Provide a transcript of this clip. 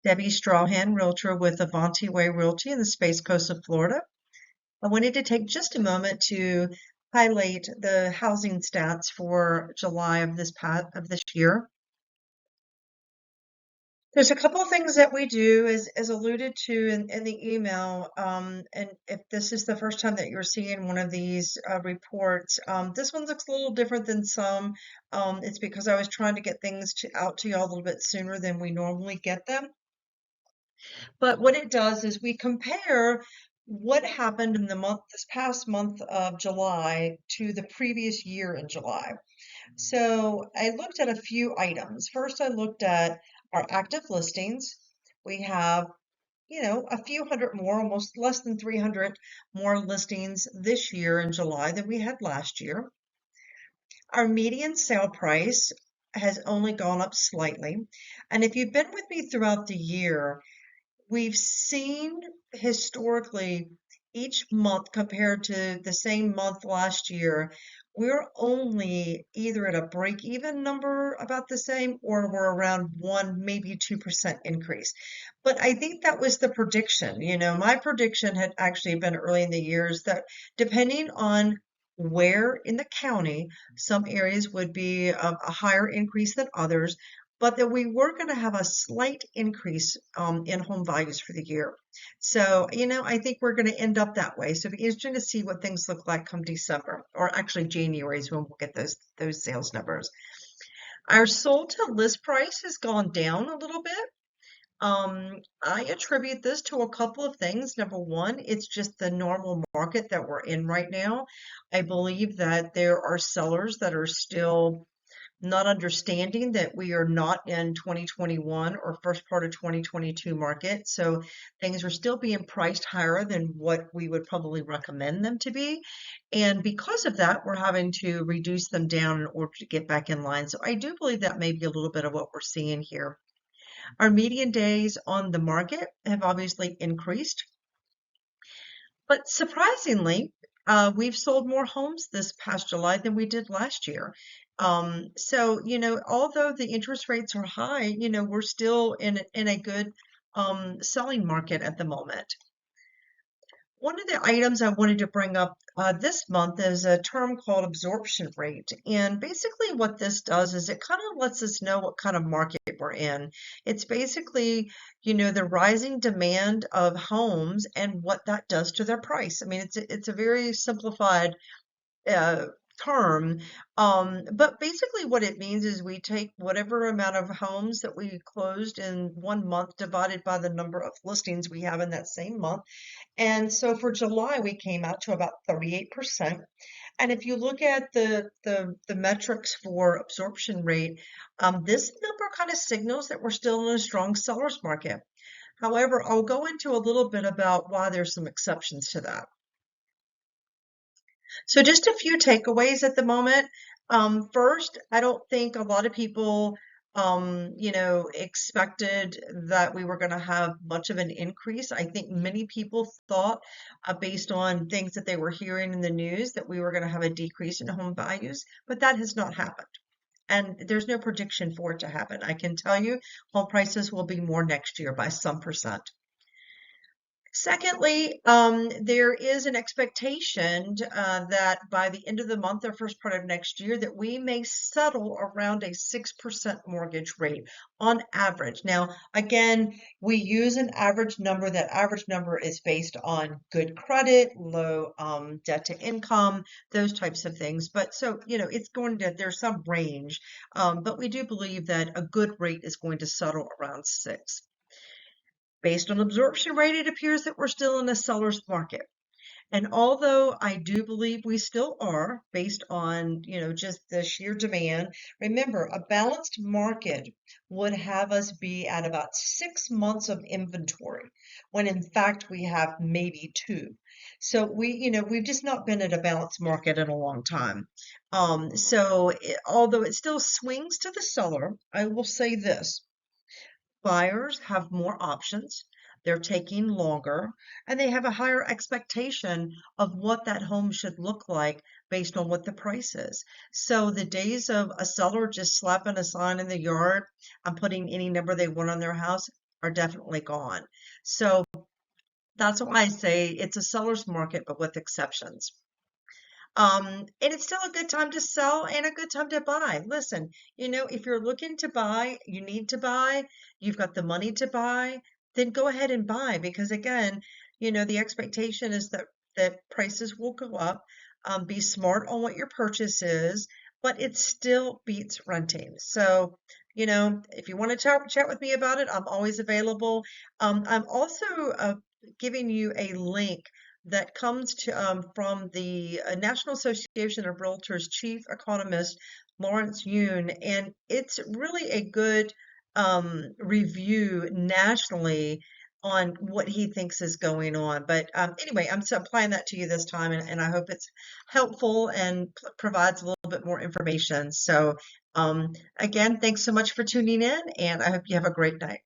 Debbie Strawhan, Realtor with Avanti Way Realty in the Space Coast of Florida. I wanted to take just a moment to highlight the housing stats for July of this year. There's a couple of things that we do, as alluded to in the email, and if this is the first time that you're seeing one of these reports, this one looks a little different than some. It's because I was trying to get things out to y'all a little bit sooner than we normally get them. But what it does is we compare what happened in this past month of July to the previous year in July. So I looked at a few items. First, I looked at our active listings. We have, a few hundred more, almost less than 300 more listings this year in July than we had last year. Our median sale price has only gone up slightly. And if you've been with me throughout the year, we've seen historically each month compared to the same month last year, we're only either at a break-even number about the same or we're around 1, maybe 2% increase. But I think that was the prediction. My prediction had actually been early in the years that depending on where in the county, some areas would be a higher increase than others, but that we were going to have a slight increase in home values for the year. So, I think we're going to end up that way. So it'll be interesting to see what things look like come December, or actually January is when we'll get those sales numbers. Our sold to list price has gone down a little bit. I attribute this to a couple of things. Number one, it's just the normal market that we're in right now. I believe that there are sellers that are still not understanding that we are not in 2021 or first part of 2022 market. So things are still being priced higher than what we would probably recommend them to be. And because of that, we're having to reduce them down in order to get back in line. So I do believe that may be a little bit of what we're seeing here. Our median days on the market have obviously increased. But surprisingly, we've sold more homes this past July than we did last year. So, although the interest rates are high, we're still in a good selling market at the moment. One of the items I wanted to bring up this month is a term called absorption rate. And basically what this does is it kind of lets us know what kind of market we're in. It's basically, the rising demand of homes and what that does to their price. I mean, it's a very simplified term, but basically what it means is we take whatever amount of homes that we closed in 1 month divided by the number of listings we have in that same month. And so for July, we came out to about 38%. And if you look at the metrics for absorption rate, this number kind of signals that we're still in a strong seller's market. However, I'll go into a little bit about why there's some exceptions to that. So just a few takeaways at the moment. First, I don't think a lot of people, expected that we were going to have much of an increase. I think many people thought, based on things that they were hearing in the news, that we were going to have a decrease in home values, but that has not happened. And there's no prediction for it to happen. I can tell you home prices will be more next year by some percent. Secondly, there is an expectation that by the end of the month or first part of next year that we may settle around a 6% mortgage rate on average. Now, again, we use an average number. That average number is based on good credit, low debt to income, those types of things. But so, there's some range, but we do believe that a good rate is going to settle around 6. Based on absorption rate, it appears that we're still in a seller's market. And although I do believe we still are, based on, just the sheer demand, remember, a balanced market would have us be at about 6 months of inventory, when in fact we have maybe 2. So we've just not been at a balanced market in a long time. Although it still swings to the seller, I will say this. Buyers have more options, they're taking longer, and they have a higher expectation of what that home should look like based on what the price is. So the days of a seller just slapping a sign in the yard and putting any number they want on their house, are definitely gone. So that's why I say it's a seller's market, but with exceptions. And it's still a good time to sell and a good time to buy. Listen, if you're looking to buy, you need to buy, you've got the money to buy, then go ahead and buy because again, the expectation is that prices will go up. Be smart on what your purchase is, but it still beats renting. So, if you want to chat with me about it, I'm always available. I'm also giving you a link that comes from the National Association of Realtors chief economist, Lawrence Yun, and it's really a good review nationally on what he thinks is going on. But anyway, I'm applying that to you this time, and I hope it's helpful and provides a little bit more information. So again, thanks so much for tuning in, and I hope you have a great night.